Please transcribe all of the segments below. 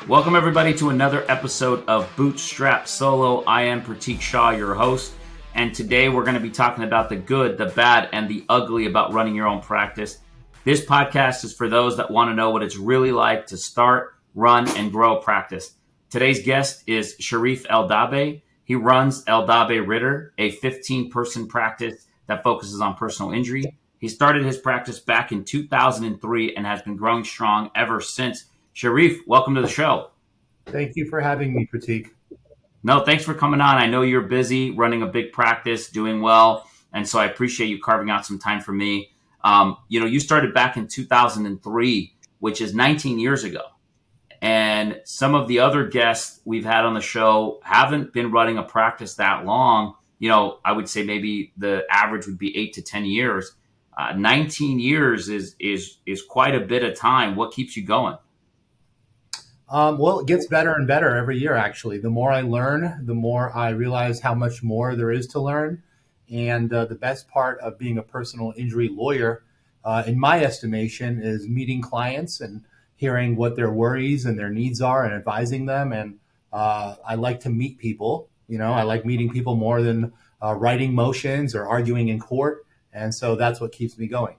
Welcome everybody to another episode of Bootstrapped Solo. I am Pratik Shah, your host, and today we're going to be talking about the good, the bad, and the ugly about running your own practice. This podcast is for those that want to know what it's really like to start, run, and grow a practice. Today's guest is Sherif El Dabe. He runs El Dabe Ritter, a 15-person practice that focuses on personal injury. He started his practice back in 2003 and has been growing strong ever since. Sherif, welcome to the show. Thank you for having me, Pratik. No, thanks for coming on. I know you're busy running a big practice, doing well, and so I appreciate you carving out some time for me. You started back in 2003, which is 19 years ago. And some of the other guests we've had on the show haven't been running a practice that long. I would say maybe the average would be 8 to 10 years. 19 years is quite a bit of time. What keeps you going? Well, it gets better and better every year, actually. The more I learn, the more I realize how much more there is to learn. And the best part of being a personal injury lawyer, in my estimation, is meeting clients and hearing what their worries and their needs are and advising them. And I like to meet people. I like meeting people more than writing motions or arguing in court. And so that's what keeps me going.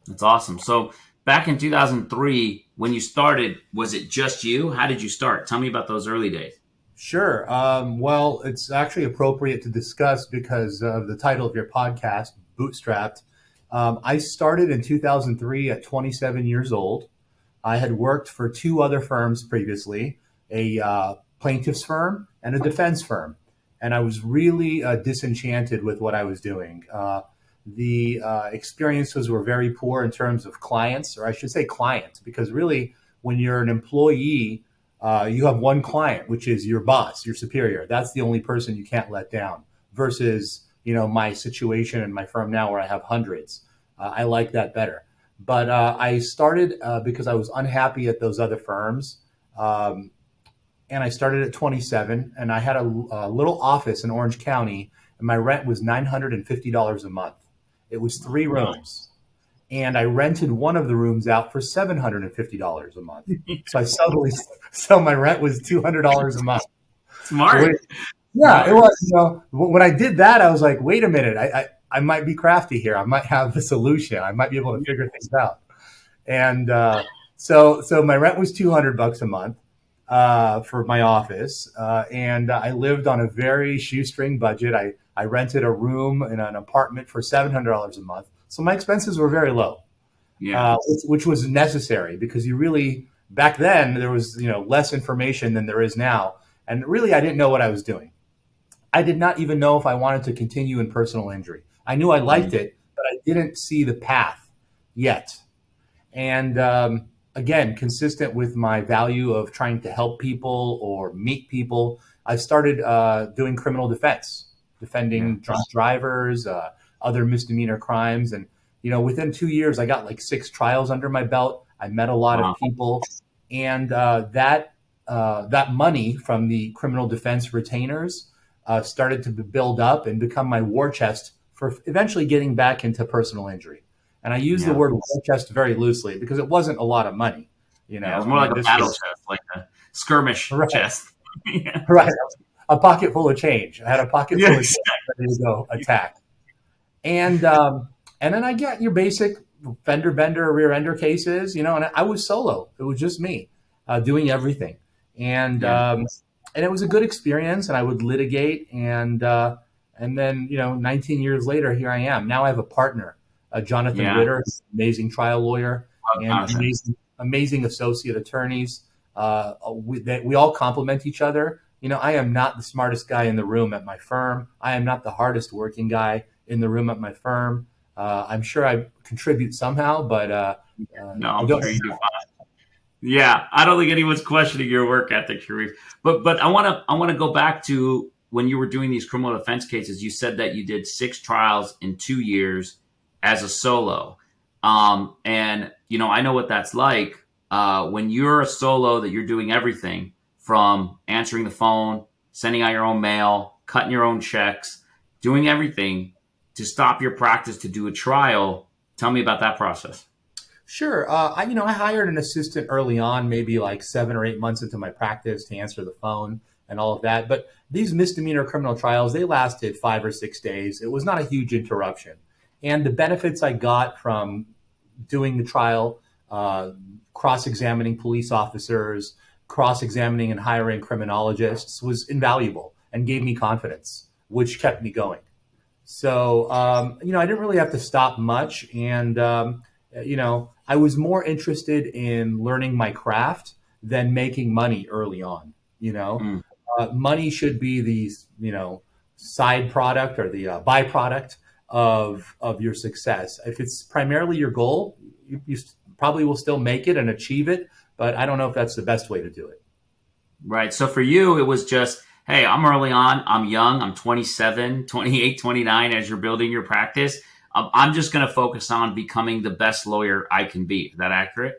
That's awesome. So back in 2003, when you started, was it just you? How did you start? Tell me about those early days. Sure. Well, it's actually appropriate to discuss because of the title of your podcast, Bootstrapped. I started in 2003 at 27 years old. I had worked for two other firms previously, a plaintiff's firm and a defense firm. And I was really disenchanted with what I was doing. The experiences were very poor in terms of clients, or I should say clients, because really when you're an employee, you have one client, which is your boss, your superior. That's the only person you can't let down versus, my situation in my firm now where I have hundreds. I like that better. But I started because I was unhappy at those other firms. And I started at 27 and I had a little office in Orange County and my rent was $950 a month. It was 3 rooms, and I rented one of the rooms out for $750 a month. So my rent was $200 a month. Smart. Yeah, it was. When I did that, I was like, wait a minute, I might be crafty here. I might have a solution. I might be able to figure things out. And so my rent was $200 a month for my office, and I lived on a very shoestring budget. I rented a room in an apartment for $700 a month. So my expenses were very low, which was necessary because back then there was, less information than there is now. And really, I didn't know what I was doing. I did not even know if I wanted to continue in personal injury. I knew I liked it, but I didn't see the path yet. And again, consistent with my value of trying to help people or meet people, I started doing criminal defense. Defending drunk drivers, other misdemeanor crimes. And, within 2 years, I got like 6 trials under my belt. I met a lot of people. And that money from the criminal defense retainers started to build up and become my war chest for eventually getting back into personal injury. And I use the word war chest very loosely because it wasn't a lot money. It was more like a battle chest, like a skirmish chest. Right. A pocket full of change. I had a pocket full of change ready to go attack. And then I get your basic fender bender, rear ender cases, and I was solo. It was just me doing everything. And it was a good experience and I would litigate and then, 19 years later, here I am. Now I have a partner, Jonathan Ritter, amazing trial lawyer and amazing associate attorneys. We all complement each other. I am not the smartest guy in the room at my firm. I am not the hardest working guy in the room at my firm. I'm sure I contribute somehow, but no, I'm sure you do fine. Yeah, I don't think anyone's questioning your work ethic, Sherif. But I want to go back to when you were doing these criminal defense cases. You said that you did 6 trials in 2 years as a solo, and I know what that's like when you're a solo. That you're doing everything. From answering the phone, sending out your own mail, cutting your own checks, doing everything to stop your practice to do a trial. Tell me about that process. Sure. I hired an assistant early on, maybe like 7 or 8 months into my practice to answer the phone and all of that. But these misdemeanor criminal trials, they lasted 5 or 6 days. It was not a huge interruption. And the benefits I got from doing the trial, uh, cross-examining police officers, cross-examining and hiring criminologists was invaluable and gave me confidence, which kept me going. So, I didn't really have to stop much. And, I was more interested in learning my craft than making money early on. Mm. Money should be the, side product or the byproduct of your success. If it's primarily your goal, you probably will still make it and achieve it. But I don't know if that's the best way to do it. Right. So for you, it was just, hey, I'm early on. I'm young. I'm 27, 28, 29 as you're building your practice. I'm just going to focus on becoming the best lawyer I can be. Is that accurate?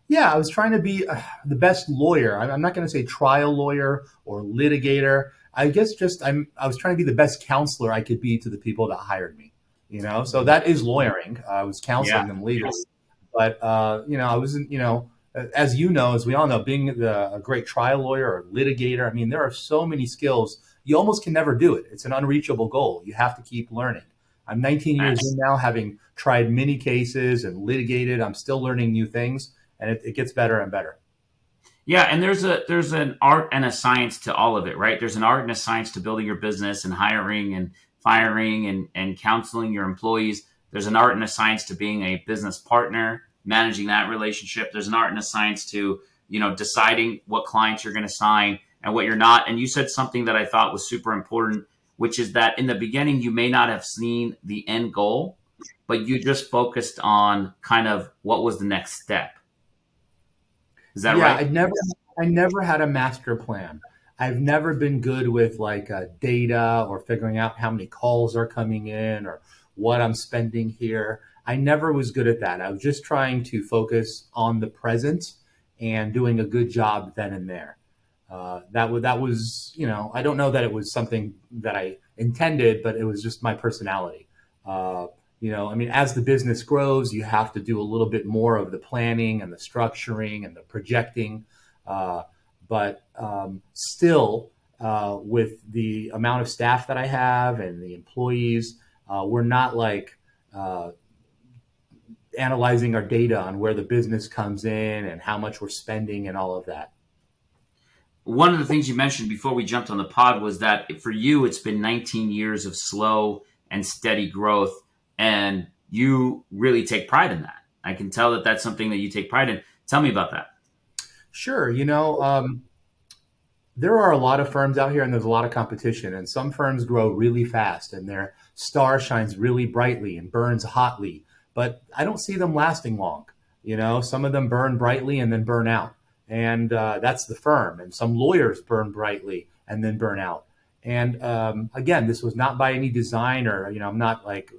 Yeah, I was trying to be the best lawyer. I'm not going to say trial lawyer or litigator. I guess I was trying to be the best counselor I could be to the people that hired me. So that is lawyering. I was Yeah. counseling them legally, but I wasn't. As we all know, being a great trial lawyer or litigator. I mean, there are so many skills. You almost can never do it. It's an unreachable goal. You have to keep learning. I'm 19 years in Nice. now, having tried many cases and litigated. I'm still learning new things, and it gets better and better. Yeah, and there's an art and a science to all of it, right? There's an art and a science to building your business and hiring and firing and counseling your employees. There's an art and a science to being a business partner, managing that relationship. There's an art and a science to, deciding what clients you're going to sign and what you're not. And you said something that I thought was super important, which is that in the beginning you may not have seen the end goal, but you just focused on kind of what was the next step. Is that Yeah, right? I never had a master plan. I've never been good with like data or figuring out how many calls are coming in or what I'm spending here. I never was good at that. I was just trying to focus on the present and doing a good job then and there. That was, I don't know that it was something that I intended, but it was just my personality. Uh, I mean, as the business grows, you have to do a little bit more of the planning and the structuring and the projecting. Uh, but still, with the amount of staff that I have and the employees, we're not like uh, analyzing our data on where the business comes in and how much we're spending and all of that. One of the things you mentioned before we jumped on the pod was that for you, it's been 19 years of slow and steady growth, and you really take pride in that. I can tell that that's something that you take pride in. Tell me about that. Sure, there are a lot of firms out here and there's a lot of competition, and some firms grow really fast and their star shines really brightly and burns hotly, but I don't see them lasting long. Some of them burn brightly and then burn out, and that's the firm. And some lawyers burn brightly and then burn out. And again, this was not by any design, or I'm not like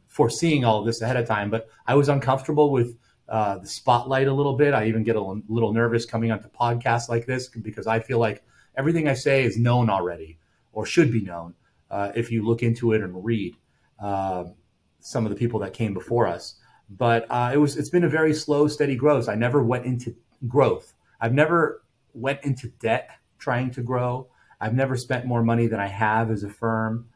foreseeing all of this ahead of time, but I was uncomfortable with the spotlight a little bit. I even get a little nervous coming onto podcasts like this because I feel like everything I say is known already or should be known if you look into it and read uh, some of the people that came before us. But it's been a very slow, steady growth. I never went into growth. I've never went into debt trying to grow. I've never spent more money than I have as a firm.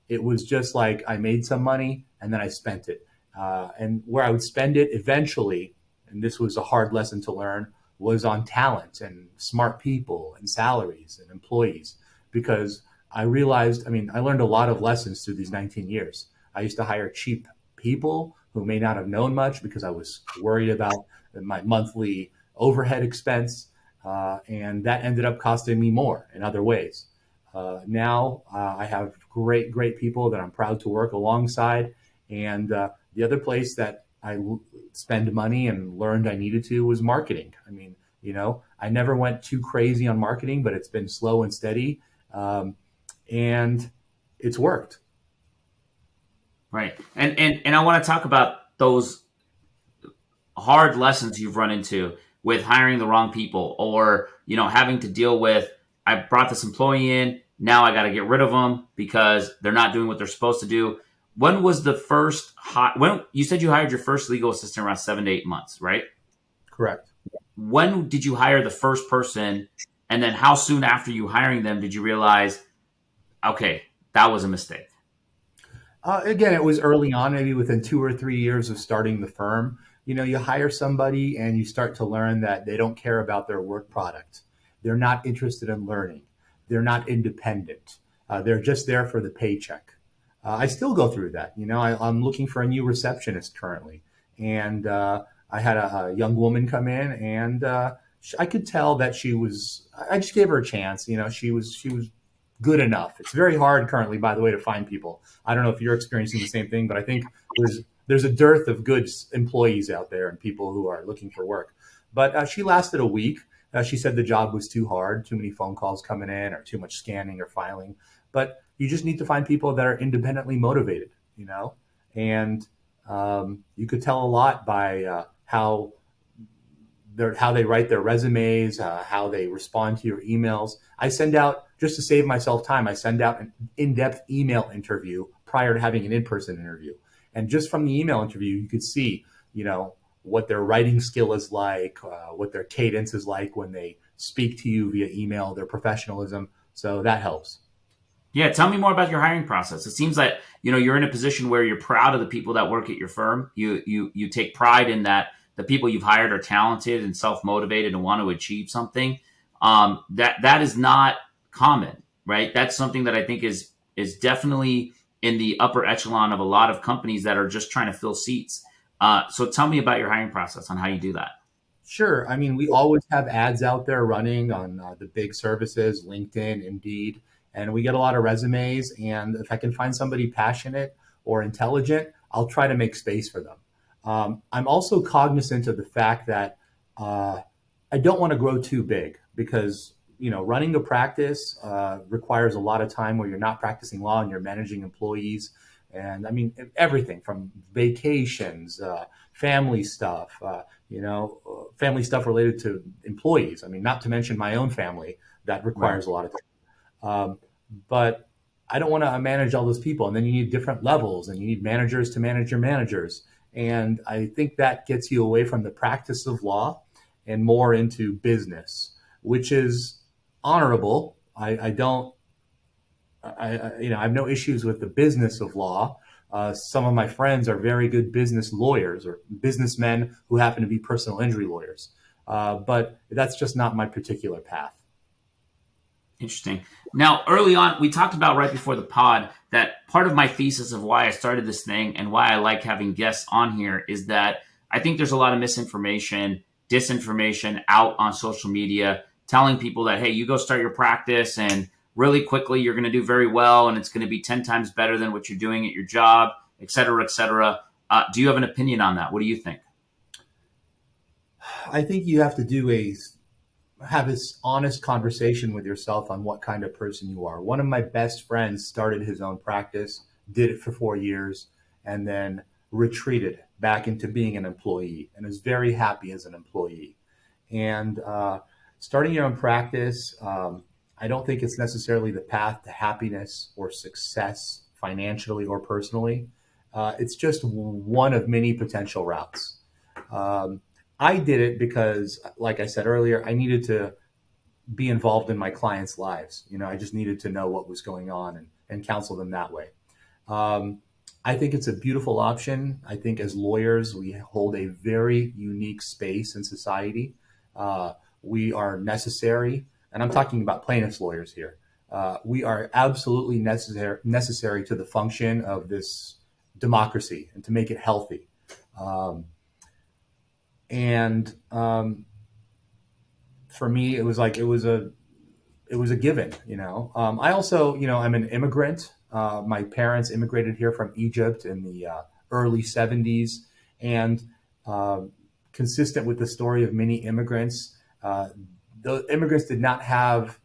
It was just like I made some money and then I spent it. And where I would spend it eventually, and this was a hard lesson to learn, was on talent and smart people and salaries and employees. Because I realized, I mean, I learned a lot of lessons through these 19 years. I used to hire cheap people who may not have known much because I was worried about my monthly overhead expense. And that ended up costing me more in other ways. Now I have great people that I'm proud to work alongside. And the other place that spend money and learned I needed to was marketing. I mean, I never went too crazy on marketing, but it's been slow and steady. And it's worked. Right. And I want to talk about those hard lessons you've run into with hiring the wrong people, or, having to deal with, I brought this employee in, now I got to get rid of them because they're not doing what they're supposed to do. when was the first when you said you hired your first legal assistant around 7 to 8 months, right? Correct. When did you hire the first person? And then how soon after you hiring them did you realize, okay, that was a mistake? Again, it was early on, maybe within 2 or 3 years of starting the firm. You hire somebody and you start to learn that they don't care about their work product. They're not interested in learning. They're not independent. They're just there for the paycheck. I still go through that. I'm looking for a new receptionist currently. And I had a young woman come in, and I could tell that I just gave her a chance. She was good enough. It's very hard currently, by the way, to find people. I don't know if you're experiencing the same thing, but I think there's a dearth of good employees out there and people who are looking for work. But she lasted a week. She said the job was too hard, too many phone calls coming in, or too much scanning or filing. But you just need to find people that are independently motivated, and you could tell a lot by how they write their resumes, how they respond to your emails. I send out, just to save myself time, I send out an in-depth email interview prior to having an in-person interview. And just from the email interview, you could see, what their writing skill is like, what their cadence is like when they speak to you via email, their professionalism. So that helps. Yeah, tell me more about your hiring process. It seems like you're in a position where you're proud of the people that work at your firm. You take pride in that the people you've hired are talented and self-motivated and want to achieve something. That is not common, right? That's something that I think is definitely in the upper echelon of a lot of companies that are just trying to fill seats. So tell me about your hiring process on how you do that. Sure. I mean, we always have ads out there running on the big services, LinkedIn, Indeed, and we get a lot of resumes. And if I can find somebody passionate or intelligent, I'll try to make space for them. I'm also cognizant of the fact that I don't want to grow too big because, running a practice requires a lot of time where you're not practicing law and you're managing employees. And I mean, everything from vacations, family stuff, family stuff related to employees. I mean, not to mention my own family that requires a lot of time. But I don't want to manage all those people. And then you need different levels and you need managers to manage your managers. And I think that gets you away from the practice of law and more into business, which is honorable. I have no issues with the business of law. Some of my friends are very good business lawyers or businessmen who happen to be personal injury lawyers. But that's just not my particular path. Interesting. Now, early on, we talked about right before the pod that part of my thesis of why I started this thing and why I like having guests on here is that I think there's a lot of misinformation, disinformation out on social media, telling people that, hey, you go start your practice and really quickly you're going to do very well and it's going to be 10 times better than what you're doing at your job, et cetera, et cetera. Do you have an opinion on that? What do you think? I think you have to have this honest conversation with yourself on what kind of person you are. One of my best friends started his own practice, did it for 4 years, and then retreated back into being an employee and is very happy as an employee. And starting your own practice, I don't think it's necessarily the path to happiness or success financially or personally. It's just one of many potential routes. I did it because, like I said earlier, I needed to be involved in my clients' lives. I just needed to know what was going on and counsel them that way. I think it's a beautiful option. I think as lawyers, we hold a very unique space in society. We are necessary, and I'm talking about plaintiffs' lawyers here. We are absolutely necessary to the function of this democracy and to make it healthy. And for me, it was a given. I also, I'm an immigrant. My parents immigrated here from Egypt in the early 70s, and consistent with the story of many immigrants, the immigrants did not have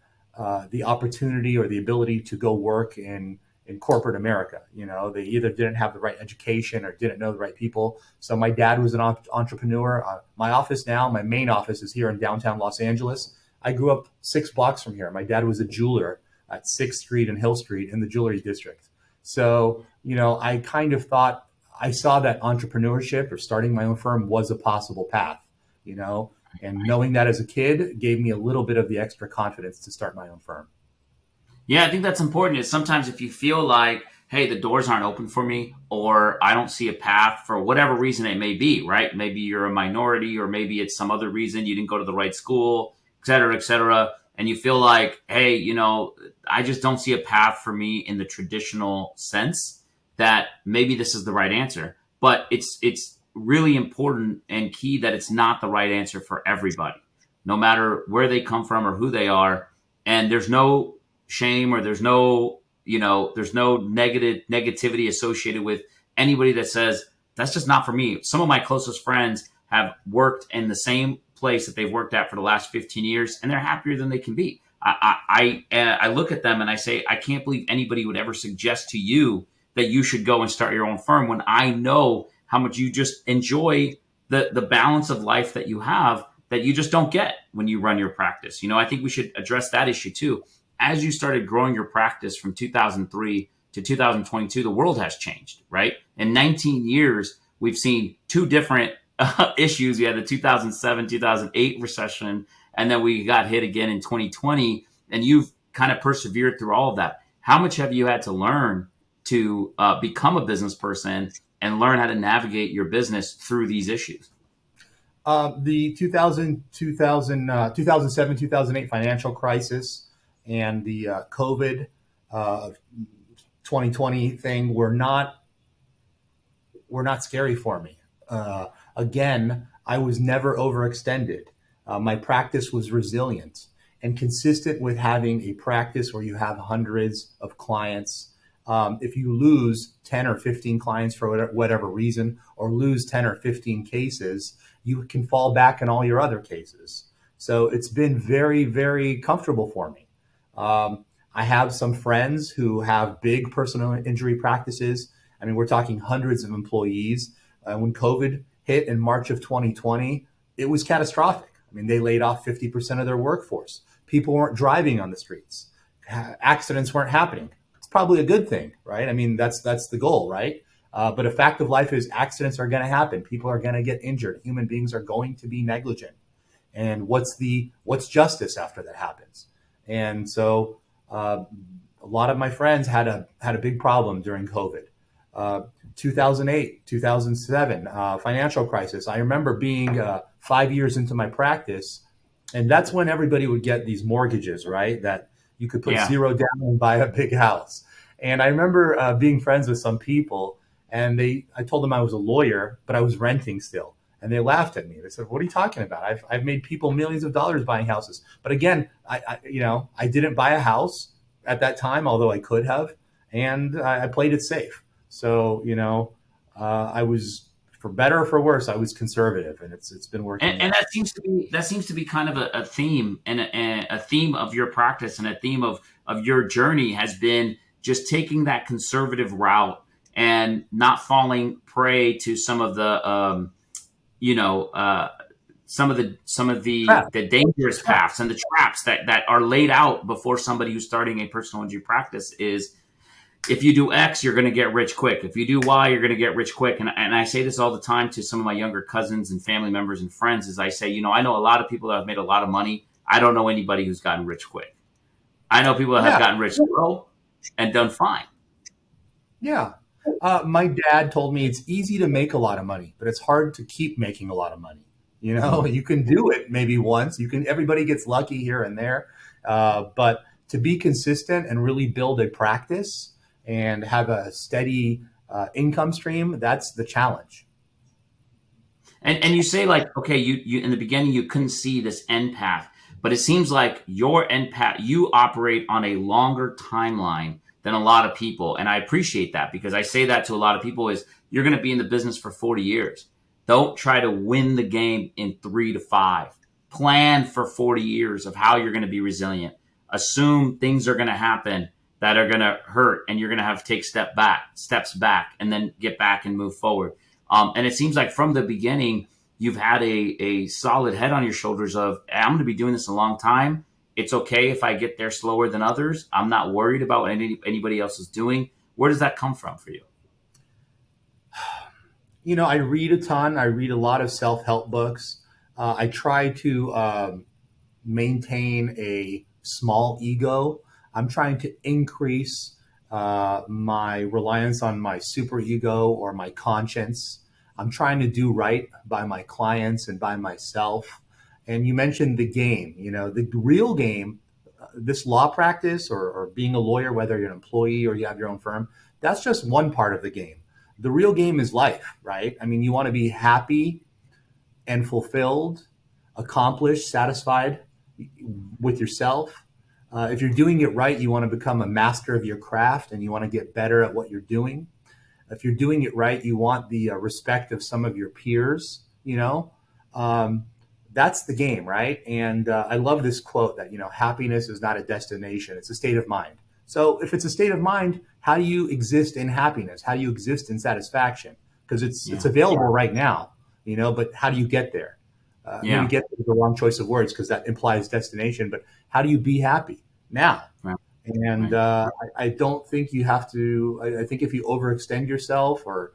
the opportunity or the ability to go work in corporate America. They either didn't have the right education or didn't know the right people. So my dad was an entrepreneur. My main office is here in downtown Los Angeles. I grew up 6 blocks from here. My dad was a jeweler at 6th Street and Hill Street in the jewelry district. So, I kind of thought I saw that entrepreneurship or starting my own firm was a possible path, you know, and knowing that as a kid gave me a little bit of the extra confidence to start my own firm. Yeah, I think that's important. Is sometimes if you feel like, hey, the doors aren't open for me, or I don't see a path for whatever reason it may be, right? Maybe you're a minority, or maybe it's some other reason you didn't go to the right school, et cetera, and you feel like, hey, I just don't see a path for me in the traditional sense that maybe this is the right answer. But it's really important and key that it's not the right answer for everybody, no matter where they come from or who they are. And there's no shame or there's no negativity associated with anybody that says that's just not for me. Some of my closest friends have worked in the same place that they've worked at for the last 15 years, and they're happier than they can be. I look at them and I say, I can't believe anybody would ever suggest to you that you should go and start your own firm when I know how much you just enjoy the balance of life that you have that you just don't get when you run your practice. I think we should address that issue too. As you started growing your practice from 2003 to 2022, the world has changed, right? In 19 years, we've seen two different issues. We had the 2007, 2008 recession, and then we got hit again in 2020, and you've kind of persevered through all of that. How much have you had to learn to become a business person and learn how to navigate your business through these issues? The 2007, 2008 financial crisis and the COVID 2020 thing were not scary for me. Again, I was never overextended. My practice was resilient and consistent with having a practice where you have hundreds of clients. If you lose 10 or 15 clients for whatever reason, or lose 10 or 15 cases, you can fall back in all your other cases. So it's been very, very comfortable for me. I have some friends who have big personal injury practices. I mean, we're talking hundreds of employees. When COVID hit in March of 2020, it was catastrophic. I mean, they laid off 50% of their workforce. People weren't driving on the streets. Accidents weren't happening. It's probably a good thing, right? I mean, that's the goal, right? But a fact of life is accidents are going to happen. People are going to get injured. Human beings are going to be negligent. And what's justice after that happens? And so a lot of my friends had a big problem during COVID. 2008, 2007, financial crisis. I remember being 5 years into my practice, and that's when everybody would get these mortgages, right? That you could put zero down and buy a big house. And I remember being friends with some people, and I told them I was a lawyer, but I was renting still. And they laughed at me. They said, "What are you talking about? I've made people millions of dollars buying houses." But again, I didn't buy a house at that time, although I could have, and I played it safe. So I was, for better or for worse, I was conservative, and it's been working. And that seems to be kind of a theme, and a theme of your practice, and a theme of your journey has been just taking that conservative route and not falling prey to some of the some of the dangerous paths and the traps that are laid out before somebody who's starting a personal injury practice. Is if you do X, you're going to get rich quick. If you do Y, you're going to get rich quick. And I say this all the time to some of my younger cousins and family members and friends, is I say, I know a lot of people that have made a lot of money. I don't know anybody who's gotten rich quick. I know people that have gotten rich slow and done fine. Yeah. My dad told me it's easy to make a lot of money, but it's hard to keep making a lot of money. You can do it maybe once. Everybody gets lucky here and there. But to be consistent and really build a practice and have a steady income stream, that's the challenge. And you say, like, okay, you in the beginning you couldn't see this end path, but it seems like your end path, you operate on a longer timeline than a lot of people. And I appreciate that, because I say that to a lot of people is, you're going to be in the business for 40 years. Don't try to win the game in 3 to 5. Plan for 40 years of how you're going to be resilient. Assume things are going to happen that are going to hurt, and you're going to have to take steps back, and then get back and move forward. And it seems like from the beginning, you've had a solid head on your shoulders of, I'm going to be doing this a long time. It's okay if I get there slower than others. I'm not worried about what anybody else is doing. Where does that come from for you? I read a ton. I read a lot of self-help books. I try to maintain a small ego. I'm trying to increase my reliance on my superego or my conscience. I'm trying to do right by my clients and by myself. And you mentioned the game, the real game, this law practice or being a lawyer, whether you're an employee or you have your own firm, that's just one part of the game. The real game is life, right? I mean, you want to be happy and fulfilled, accomplished, satisfied with yourself. If you're doing it right, you want to become a master of your craft and you want to get better at what you're doing. If you're doing it right, you want the respect of some of your peers, that's the game, right? And I love this quote that, happiness is not a destination, it's a state of mind. So if it's a state of mind, how do you exist in happiness? How do you exist in satisfaction? Because it's available right now, but how do you get there? Maybe get there is the wrong choice of words because that implies destination, but how do you be happy now? Right. And I don't think you have to. I think if you overextend yourself, or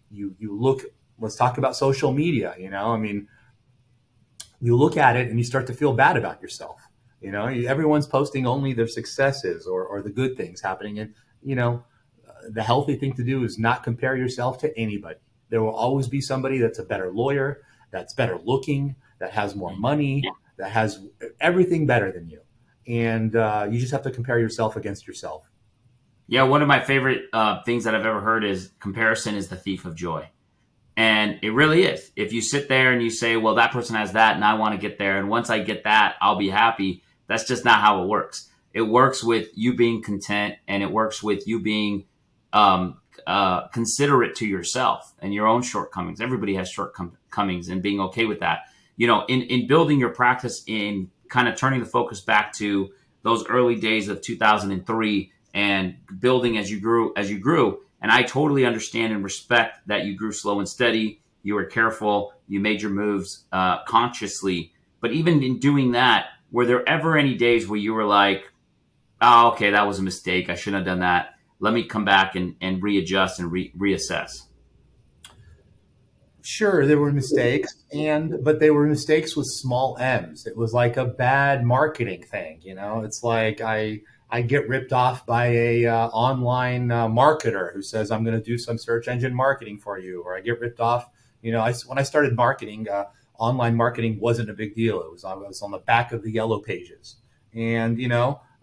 you look. Let's talk about social media. I mean, you look at it and you start to feel bad about yourself. Everyone's posting only their successes or the good things happening, and the healthy thing to do is not compare yourself to anybody. There will always be somebody that's a better lawyer, that's better looking, that has more money, that has everything better than you. And you just have to compare yourself against yourself. Yeah, one of my favorite things that I've ever heard is comparison is the thief of joy. And it really is. If you sit there and you say, well, that person has that and I want to get there, and once I get that, I'll be happy. That's just not how it works. It works with you being content, and it works with you being considerate to yourself and your own shortcomings. Everybody has shortcomings, and being okay with that. In building your practice, in kind of turning the focus back to those early days of 2003 and building as you grew. And I totally understand and respect that you grew slow and steady. You were careful. You made your moves consciously. But even in doing that, were there ever any days where you were like, oh, okay, that was a mistake. I shouldn't have done that. Let me come back and readjust and reassess? Sure, there were mistakes, but they were mistakes with small M's. It was like a bad marketing thing, It's like I get ripped off by a online marketer who says I'm going to do some search engine marketing for you, or I get ripped off. When I started marketing, online marketing wasn't a big deal. I was on the back of the yellow pages, and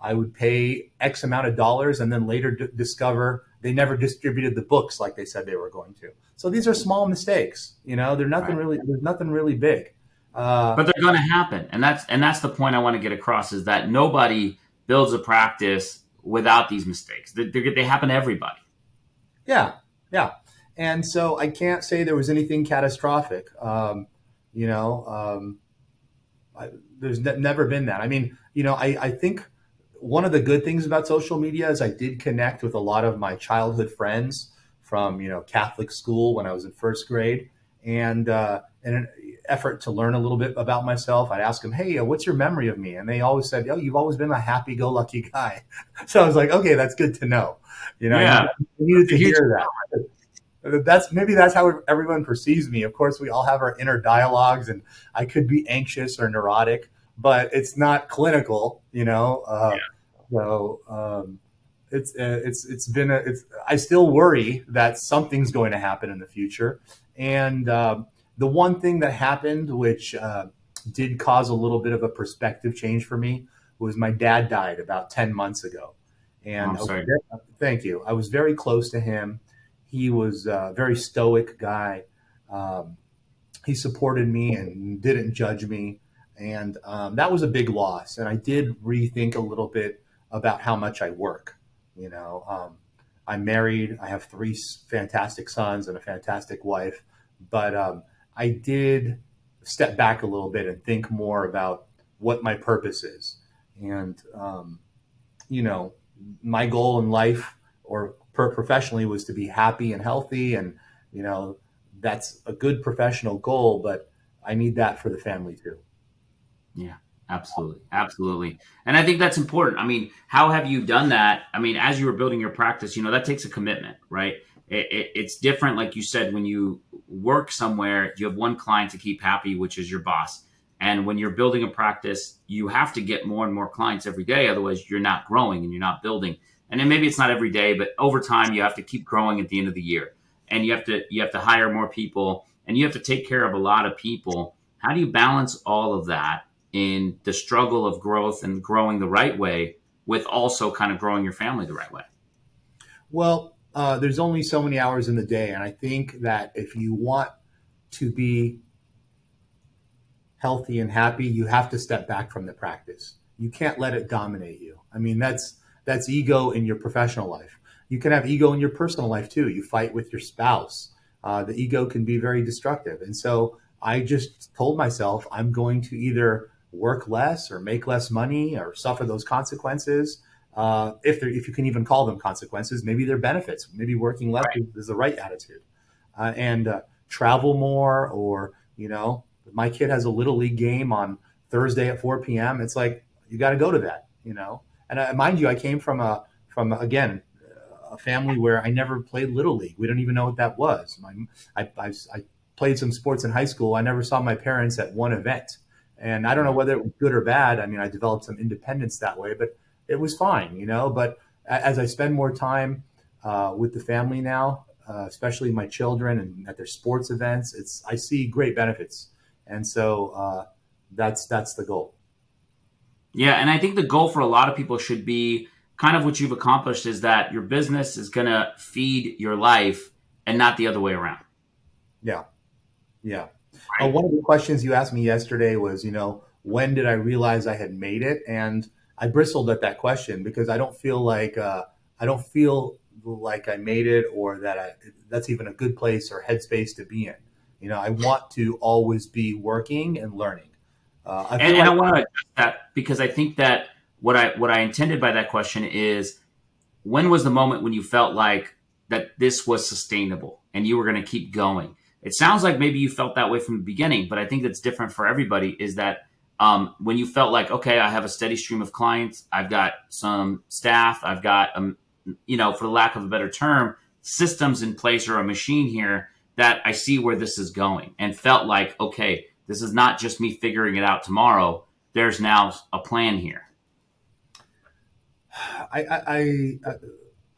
I would pay X amount of dollars, and then later discover they never distributed the books like they said they were going to. So these are small mistakes. They're nothing really. There's nothing really big. But they're going to happen, and that's the point I want to get across: is that nobody builds a practice without these mistakes. They happen to everybody. Yeah. And so I can't say there was anything catastrophic. There's never been that. I mean, I think one of the good things about social media is I did connect with a lot of my childhood friends from, Catholic school when I was in first grade. And in an effort to learn a little bit about myself, I'd ask them, hey, what's your memory of me? And they always said, oh, you've always been a happy-go-lucky guy. So I was like, okay, that's good to know. I needed to hear that. That's how everyone perceives me. Of course, we all have our inner dialogues, and I could be anxious or neurotic, but it's not clinical, So I still worry that something's going to happen in the future. And the one thing that happened, which did cause a little bit of a perspective change for me, was my dad died about 10 months ago. And thank you. I was very close to him. He was a very stoic guy. He supported me and didn't judge me. And that was a big loss. And I did rethink a little bit about how much I work. I'm married. I have 3 fantastic sons and a fantastic wife. But I did step back a little bit and think more about what my purpose is. And, my goal in life or professionally was to be happy and healthy. And, that's a good professional goal, but I need that for the family too. Yeah, Absolutely. Absolutely. And I think that's important. I mean, how have you done that? I mean, as you were building your practice, that takes a commitment, right? It's different, like you said, when you work somewhere, you have one client to keep happy, which is your boss. And when you're building a practice, you have to get more and more clients every day. Otherwise, you're not growing and you're not building. And then maybe it's not every day, but over time, you have to keep growing at the end of the year. And you have to hire more people and you have to take care of a lot of people. How do you balance all of that in the struggle of growth and growing the right way with also kind of growing your family the right way? Well, there's only so many hours in the day. And I think that if you want to be healthy and happy, you have to step back from the practice. You can't let it dominate you. I mean, that's ego in your professional life. You can have ego in your personal life too. You fight with your spouse. The ego can be very destructive. And so I just told myself I'm going to either work less or make less money or suffer those consequences. If you can even call them consequences, maybe they're benefits. Maybe working less Right. is the right attitude. And travel more, or my kid has a little league game on Thursday at 4 p.m. It's like you got to go to that. And mind you, I came from again a family where I never played little league. We don't even know what that was. I played some sports in high school. I never saw my parents at one event, and I don't know whether it was good or bad. I mean, I developed some independence that way, but it was fine. But as I spend more time with the family now, especially my children and at their sports events, I see great benefits, and so that's the goal. Yeah, and I think the goal for a lot of people should be kind of what you've accomplished is that your business is going to feed your life and not the other way around. Yeah, yeah. Right. One of the questions you asked me yesterday was, when did I realize I had made it? And I bristled at that question because I don't feel like I made it, or that that's even a good place or headspace to be in. I want to always be working and learning. I And, feel and like I want to address that because I think that what I intended by that question is when was the moment when you felt like that this was sustainable and you were going to keep going? It sounds like maybe you felt that way from the beginning, but I think that's different for everybody. Is that when you felt like, okay, I have a steady stream of clients, I've got some staff, I've got, for the lack of a better term, systems in place or a machine here that I see where this is going, and felt like, okay, this is not just me figuring it out tomorrow. There's now a plan here. I, I, I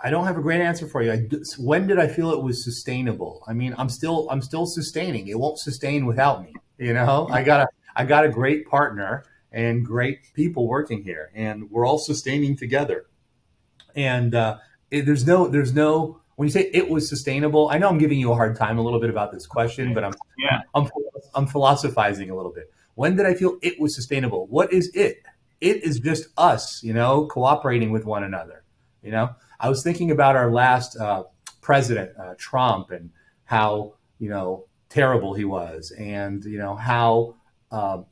I don't have a great answer for you. When did I feel it was sustainable? I mean, I'm still sustaining. It won't sustain without me. I got a great partner and great people working here, and we're all sustaining together. And there's no. When you say it was sustainable, I know I'm giving you a hard time a little bit about this question, but Yeah. I'm, I'm philosophizing a little bit. When did I feel it was sustainable? What is it? It is just us, cooperating with one another. I was thinking about our last president, Trump, and how terrible he was, and uh,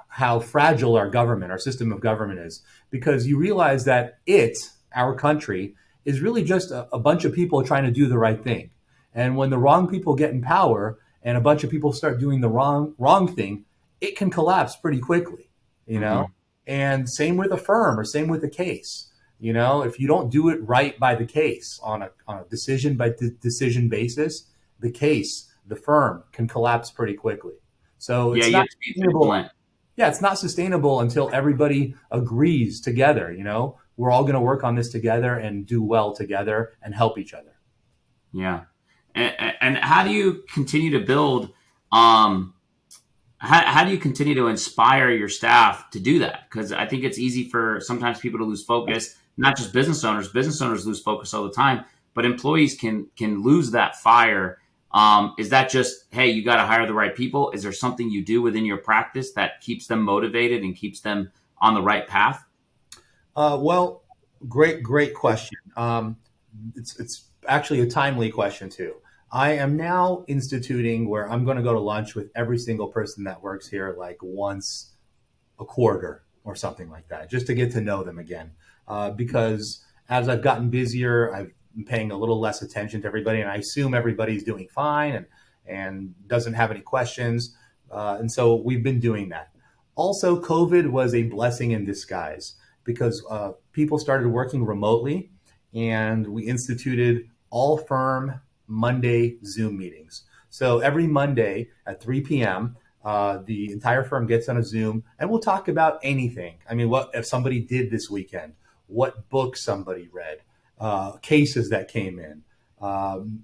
how fragile our government, our system of government is, because you realize that our country, is really just a bunch of people trying to do the right thing. And when the wrong people get in power and a bunch of people start doing the wrong thing, it can collapse pretty quickly, you know? Hmm. And same with a firm, or same with a case. If you don't do it right by the case on a decision by decision basis, the firm can collapse pretty quickly. So Yeah, it's you not have to be sustainable. vigilant. Yeah, it's not sustainable until everybody agrees together. We're all going to work on this together and do well together and help each other. Yeah. And how do you continue to build? Um, how do you continue to inspire your staff to do that? Because I think it's easy for sometimes people to lose focus. Not just business owners. Business owners lose focus all the time, but employees can lose that fire. Is that just, hey, you got to hire the right people? Is there something you do within your practice that keeps them motivated and keeps them on the right path? Well, great question. It's actually a timely question too. I am now instituting where I'm going to go to lunch with every single person that works here, like once a quarter or something like that, just to get to know them again. Because as I've gotten busier, I've been paying a little less attention to everybody, and I assume everybody's doing fine and doesn't have any questions. And so we've been doing that. Also, COVID was a blessing in disguise because people started working remotely, and we instituted all firm Monday Zoom meetings. So every Monday at 3 p.m., the entire firm gets on a Zoom, and we'll talk about anything. I mean, what if somebody did this weekend? What book somebody read? Cases that came in,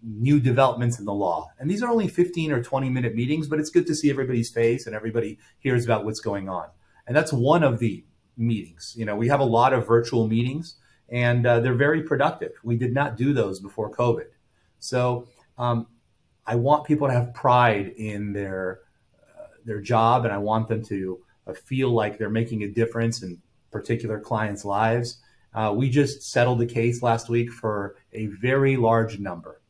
new developments in the law. And these are only 15 or 20-minute meetings, but it's good to see everybody's face and everybody hears about what's going on. And that's one of the meetings. We have a lot of virtual meetings, and they're very productive. We did not do those before COVID. So I want people to have pride in their job, and I want them to feel like they're making a difference in particular clients' lives. We just settled a case last week for a very large number.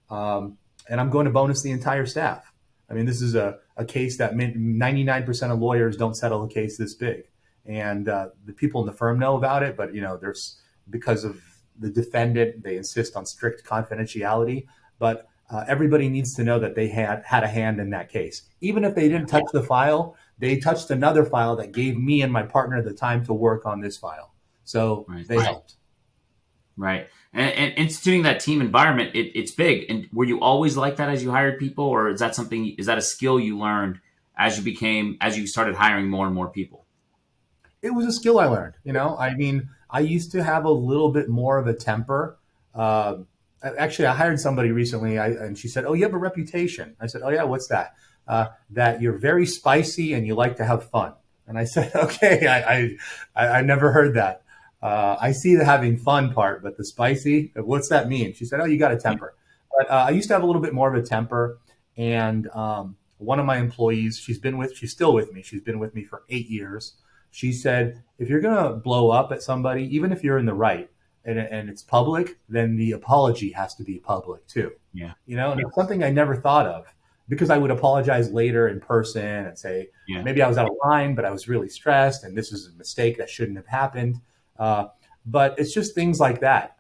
And I'm going to bonus the entire staff. I mean, this is a case that 99% of lawyers don't settle a case this big. And the people in the firm know about it, but there's, because of the defendant, they insist on strict confidentiality. But everybody needs to know that they had a hand in that case. Even if they didn't touch the file, they touched another file that gave me and my partner the time to work on this file. So they helped. Right. And instituting that team environment, it's big. And were you always like that as you hired people, or is that a skill you learned as you started hiring more and more people? It was a skill I learned. I mean, I used to have a little bit more of a temper. Actually, I hired somebody recently, and she said, "Oh, you have a reputation." I said, "Oh yeah, what's that?" That you're very spicy and you like to have fun. And I said, "Okay, I never heard that. I see the having fun part, but the spicy, what's that mean?" She said, "Oh, you got a temper." But I used to have a little bit more of a temper, and one of my employees, she's still with me. She's been with me for 8 years. She said, "If you're gonna blow up at somebody, even if you're in the right, and it's public, then the apology has to be public too." Yeah. And it's something I never thought of, because I would apologize later in person and say, maybe I was out of line, but I was really stressed, and this is a mistake that shouldn't have happened. But it's just things like that,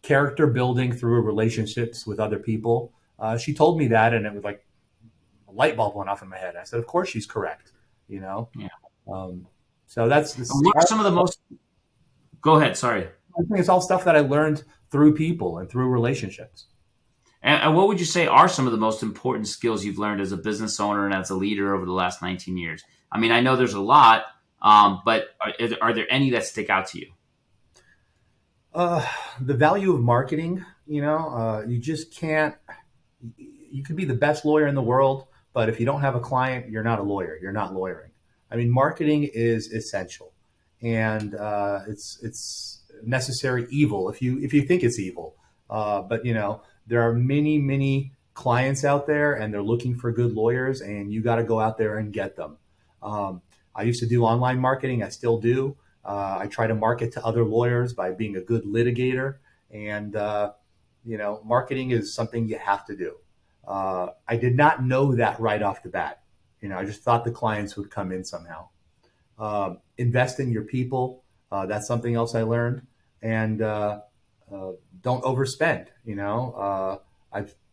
character building through relationships with other people. She told me that, and it was like a light bulb went off in my head. I said, of course she's correct, Yeah. So that's what are some of the most. Go ahead. Sorry. I think it's all stuff that I learned through people and through relationships. And what would you say are some of the most important skills you've learned as a business owner and as a leader over the last 19 years? I mean, I know there's a lot, but are there any that stick out to you? The value of marketing, you just can't, you could be the best lawyer in the world, but if you don't have a client, you're not a lawyer. You're not lawyering. I mean, marketing is essential, and it's necessary evil if you think it's evil. But there are many, many clients out there, and they're looking for good lawyers, and you got to go out there and get them. I used to do online marketing. I still do. I try to market to other lawyers by being a good litigator, and marketing is something you have to do. I did not know that right off the bat. I just thought the clients would come in somehow. Invest in your people. That's something else I learned. And don't overspend.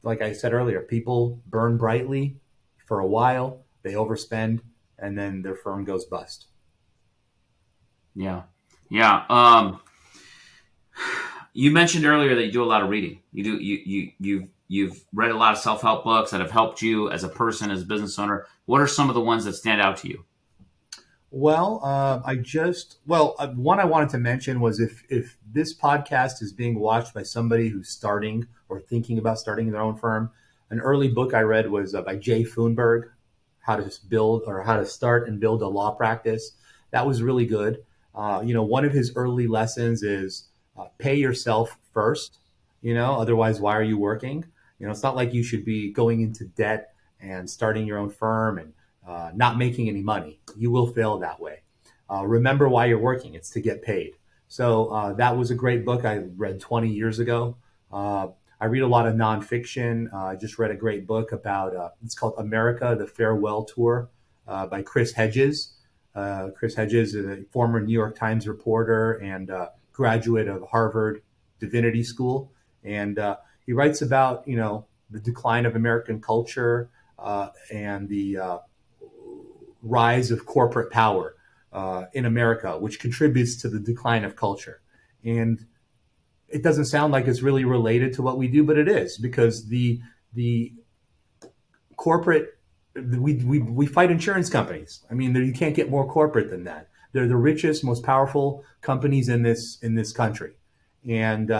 Like I said earlier, people burn brightly for a while, they overspend, and then their firm goes bust. Yeah. You mentioned earlier that you do a lot of reading. You've read a lot of self-help books that have helped you as a person, as a business owner. What are some of the ones that stand out to you? Well, one I wanted to mention was if this podcast is being watched by somebody who's starting or thinking about starting their own firm, an early book I read was by Jay Foonberg, How to Start and Build a Law Practice. That was really good. One of his early lessons is pay yourself first. Otherwise, why are you working? It's not like you should be going into debt and starting your own firm and not making any money. You will fail that way. Remember why you're working. It's to get paid. So that was a great book I read 20 years ago. I read a lot of nonfiction. I just read a great book about, it's called America, the Farewell Tour by Chris Hedges. Chris Hedges is a former New York Times reporter and graduate of Harvard Divinity School. And he writes about, the decline of American culture and the rise of corporate power in America, which contributes to the decline of culture. And it doesn't sound like it's really related to what we do, but it is, because the corporate, we fight insurance companies. I mean, you can't get more corporate than that. They're the richest, most powerful companies in this country. And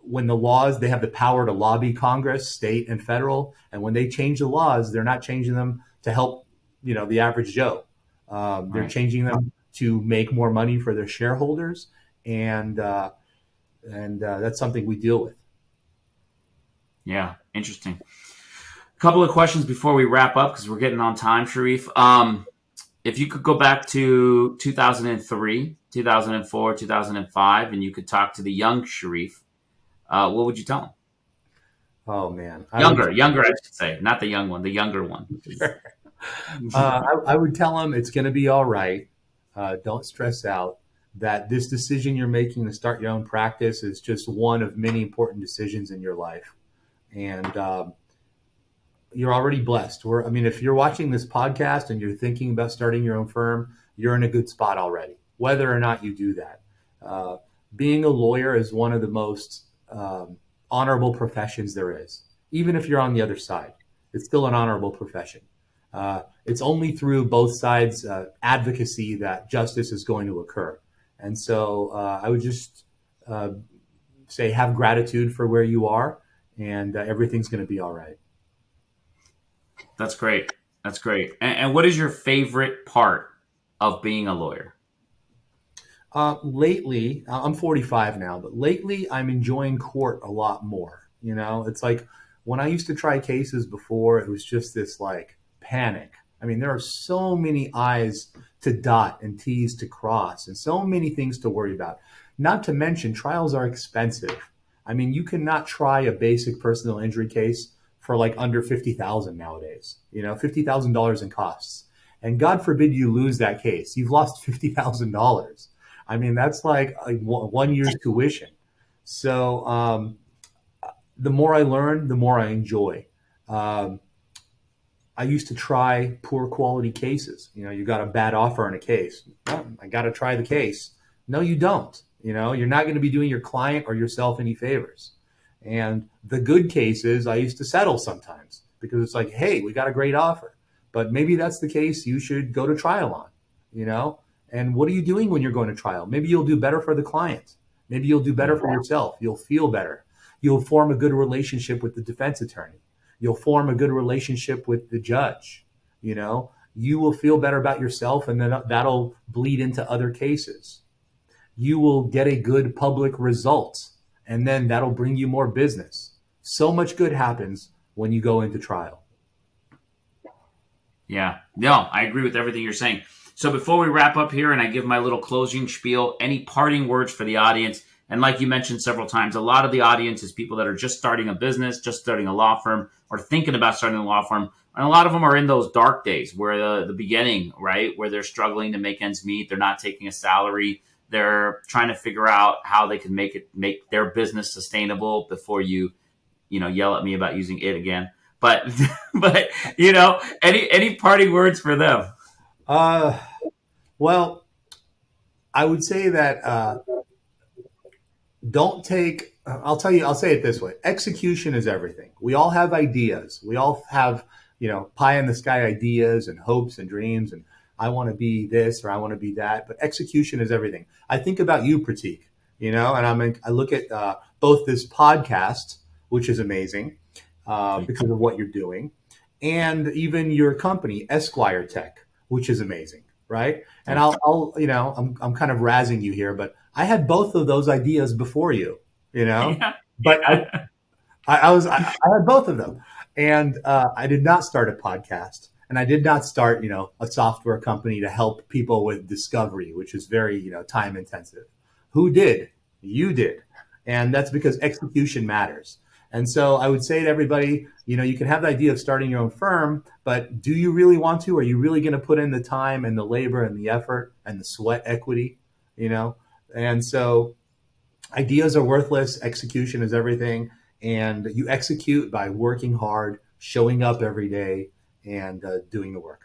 when the laws, they have the power to lobby Congress, state and federal. And when they change the laws, they're not changing them to help, the average Joe. They're changing them to make more money for their shareholders. And that's something we deal with. Yeah, interesting. A couple of questions before we wrap up, because we're getting on time, Sherif. If you could go back to 2003, 2004, 2005, and you could talk to the young Sherif, what would you tell him? Oh, man. Younger, I should say. Not the young one, the younger one. Sure. I would tell him it's going to be all right. Don't stress out. That this decision you're making to start your own practice is just one of many important decisions in your life. And you're already blessed. If you're watching this podcast and you're thinking about starting your own firm, you're in a good spot already, whether or not you do that. Being a lawyer is one of the most honorable professions there is. Even if you're on the other side, it's still an honorable profession. It's only through both sides' advocacy that justice is going to occur. And so I would just say have gratitude for where you are, and everything's going to be all right. That's great. That's great. And what is your favorite part of being a lawyer? Lately, I'm 45 now, but lately I'm enjoying court a lot more. It's like when I used to try cases before, it was just this like panic. I mean, there are so many I's to dot and T's to cross and so many things to worry about. Not to mention, trials are expensive. I mean, you cannot try a basic personal injury case for like under $50,000 nowadays, $50,000 in costs. And God forbid you lose that case. You've lost $50,000. I mean, that's like 1 year's tuition. So the more I learn, the more I enjoy. I used to try poor quality cases. You got a bad offer on a case. Well, I got to try the case. No, you don't. You're not going to be doing your client or yourself any favors. And the good cases, I used to settle sometimes because it's like, hey, we got a great offer, but maybe that's the case you should go to trial on, And what are you doing when you're going to trial? Maybe you'll do better for the client. Maybe you'll do better for yourself. You'll feel better. You'll form a good relationship with the defense attorney. You'll form a good relationship with the judge. You will feel better about yourself, and then that'll bleed into other cases. You will get a good public result, and then that'll bring you more business. So much good happens when you go into trial. Yeah, no, I agree with everything you're saying. So before we wrap up here and I give my little closing spiel, any parting words for the audience? And like you mentioned several times, a lot of the audience is people that are just starting a business, just starting a law firm, or thinking about starting a law firm. And a lot of them are in those dark days where the beginning, right, where they're struggling to make ends meet. They're not taking a salary. They're trying to figure out how they can make their business sustainable before you yell at me about using it again. But any parting words for them? Well, I would say that don't take, I'll say it this way. Execution is everything. We all have ideas. We all have, pie in the sky ideas and hopes and dreams. And I want to be this or I want to be that. But execution is everything. I think about you, Pratik, and I look at both this podcast, which is amazing because of what you're doing, and even your company, Esquire Tech, which is amazing. Right. And I'm kind of razzing you here, but I had both of those ideas before you, but I had both of them, and I did not start a podcast, and I did not start, a software company to help people with discovery, which is very, time intensive. Who did? You did. And that's because execution matters. And so I would say to everybody, you can have the idea of starting your own firm, but do you really want to? Are you really going to put in the time and the labor and the effort and the sweat equity, And so ideas are worthless. Execution is everything. And you execute by working hard, showing up every day, and doing the work.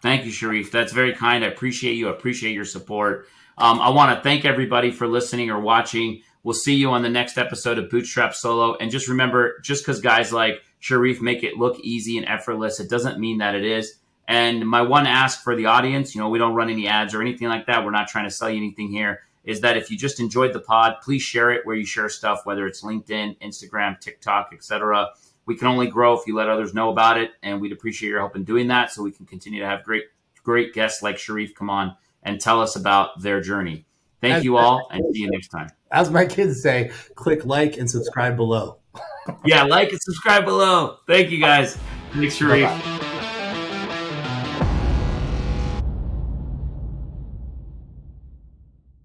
Thank you, Sherif. That's very kind. I appreciate you. I appreciate your support. I want to thank everybody for listening or watching. We'll see you on the next episode of Bootstrapped Solo. And just remember, just because guys like Sherif make it look easy and effortless, it doesn't mean that it is. And my one ask for the audience, we don't run any ads or anything like that. We're not trying to sell you anything here, is that if you just enjoyed the pod, please share it where you share stuff, whether it's LinkedIn, Instagram, TikTok, etc. We can only grow if you let others know about it, and we'd appreciate your help in doing that so we can continue to have great guests like Sherif come on and tell us about their journey. Thank you all, and see you next time. As my kids say, click like and subscribe below. Yeah, like and subscribe below. Thank you, guys. Thanks, Sherif. Bye-bye.